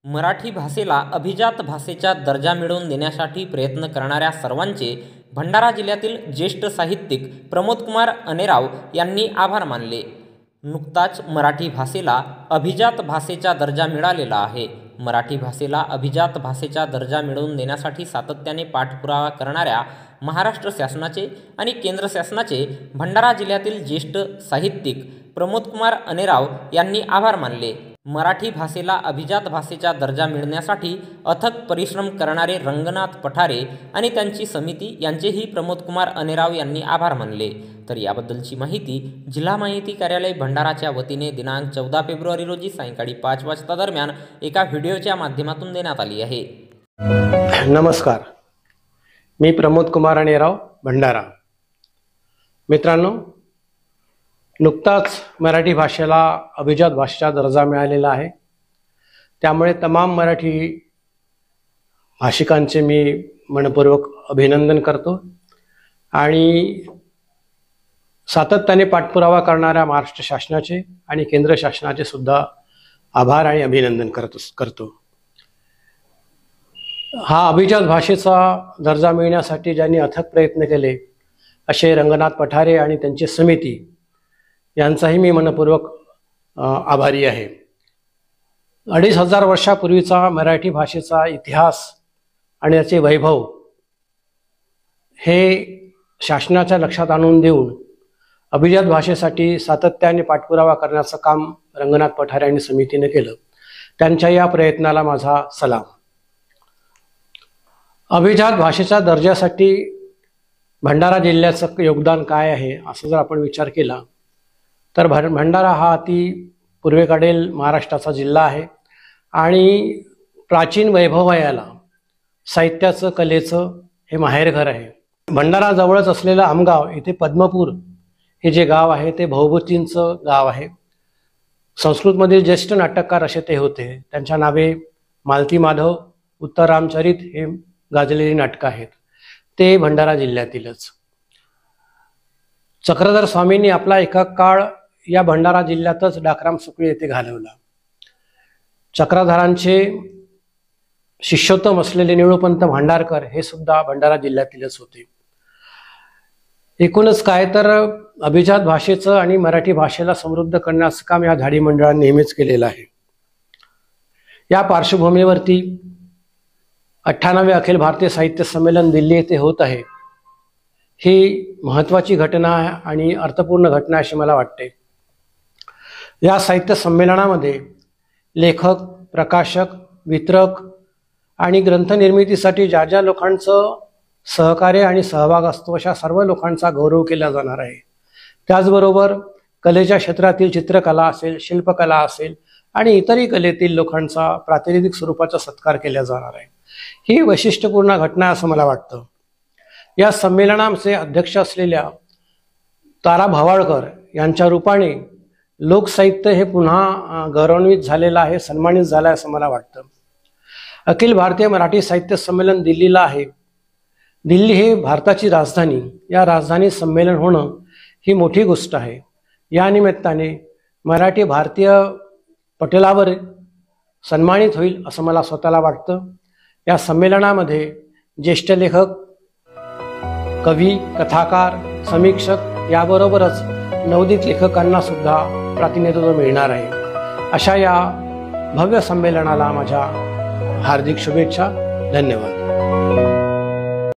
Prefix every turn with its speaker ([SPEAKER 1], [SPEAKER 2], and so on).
[SPEAKER 1] मराठी भाषेला अभिजात भाषेचा दर्जा मिळवून देण्यासाठी प्रयत्न करणाऱ्या सर्वांचे भंडारा जिल्ह्यातील ज्येष्ठ साहित्यिक प्रमोदकुमार अनेराव यांनी आभार मानले। नुकताच मराठी भाषेला अभिजात भाषेचा दर्जा मिळालेला आहे। मराठी भाषेला अभिजात भाषेचा दर्जा मिळवून देण्यासाठी सातत्याने पाठपुरावा करणाऱ्या महाराष्ट्र शासनाचे आणि केंद्र शासनाचे भंडारा जिल्ह्यातील ज्येष्ठ साहित्यिक प्रमोदकुमार अनेराव यांनी आभार मानले। मराठी भाषेला अभिजात भाषेचा दर्जा मिळण्यासाठी अथक परिश्रम करणारे रंगनाथ पठारे आणि त्यांची समिती यांचेही प्रमोदकुमार अनेराव यांनी आभार मानले। तर याबद्दलची माहिती जिल्हा माहिती कार्यालय भंडाराच्या वतीने दिनांक 14 फेब्रुवारी रोजी सायंकाळी 5 वाजता दरम्यान एका व्हिडिओच्या माध्यमातून देण्यात आली आहे।
[SPEAKER 2] नमस्कार, मी प्रमोदकुमार अनेराव, भंडारा। मित्रांनो, नुकताच मराठी भाषेला अभिजात भाषेचा दर्जा मिळालेला आहे। त्यामुळे तमाम मराठी भाषिकांचे मी मनपूर्वक अभिनंदन करतो आणि सातत्याने पाठपुरावा करणाऱ्या महाराष्ट्र शासनाचे आणि केंद्र शासनाचे सुद्धा आभार आणि अभिनंदन करतो। हा अभिजात भाषेचा दर्जा मिळण्यासाठी ज्यांनी अथक प्रयत्न केले असे रंगनाथ पठारे आणि त्यांची समिती यांचाही मी मनपूर्वक आभारी आहे। 2500 वर्षापूर्वीचा मराठी भाषेचा इतिहास आणि त्याचे वैभव हे शासनाच्या लक्षात आणून देऊन अभिजात भाषेसाठी सातत्याने पाठपुरावा करण्याचं काम रंगनाथ पठारे आणि समितीने केलं। त्यांच्या या प्रयत्नाला माझा सलाम। अभिजात भाषेच्या दर्जासाठी भंडारा जिल्ह्याचं योगदान काय आहे असं जर आपण विचार केला तर भंडारा हा अति पूर्वेकडील महाराष्ट्राचा जिल्हा आहे आणि प्राचीन वैभवयाला साहित्याचं कलेचं हे माहेरघर आहे। भंडारा जवळच असलेलं आमगाव इथे पद्मपूर हे जे गाव आहे ते भवभूतींचं गाव आहे। संस्कृतमधील ज्येष्ठ नाटककार असे ते होते। त्यांच्या नावे मालती माधव, उत्तर रामचरित हे गाजलेली नाटकं आहेत। ते भंडारा जिल्ह्यातीलच। चक्रधर स्वामींनी आपला एका काळ या भंडारा जिल्ह्यातच डाकराम सुकळी येथे घालवला। चक्रधरांचे शिष्योत्तम असलेले निळूपंत भांडारकर हे सुद्धा भंडारा जिल्ह्यातीलच होते। एकूणच काय तर अभिजात भाषेचं आणि मराठी भाषेला समृद्ध करण्याचं काम या झाडी मंडळाने नेहमीच केलेलं आहे। या पार्श्वभूमीवरती 98वे अखिल भारतीय साहित्य संमेलन दिल्ली येथे होत आहे। ही महत्त्वाची घटना आणि अर्थपूर्ण घटना अशी मला वाटते। या साहित्य संमेलनामध्ये लेखक, प्रकाशक, वितरक आणि ग्रंथनिर्मितीसाठी ज्या ज्या लोकांचं सहकार्य आणि सहभाग असतो अशा सर्व लोकांचा गौरव केला जाणार आहे। त्याचबरोबर कलेच्या क्षेत्रातील चित्रकला असेल, शिल्पकला असेल आणि इतरही कलेतील लोकांचा प्रातिनिधिक स्वरूपाचा सत्कार केला जाणार आहे। ही वैशिष्ट्यपूर्ण घटना असं मला वाटतं। या संमेलनाचे अध्यक्ष असलेल्या तारा भवाळकर यांच्या रूपाने लोकसाहित्य हे पुन्हा गौरवान्वित झालेलं आहे, सन्मानित झालं आहे असं मला वाटतं। अखिल भारतीय मराठी साहित्य संमेलन दिल्लीला आहे। दिल्ली हे भारताची राजधानी, या राजधानी संमेलन होणं ही मोठी गोष्ट आहे। या निमित्ताने मराठी भारतीय पटलावर सन्मानित होईल असं मला स्वतःला वाटतं। या संमेलनामध्ये ज्येष्ठ लेखक, कवी, कथाकार, समीक्षक याबरोबरच नवोदित लेखकांना सुद्धा प्रतिनिधित्व मिळणार आहे। अशा या भव्य संमेलनाला माझ्या हार्दिक शुभेच्छा। धन्यवाद।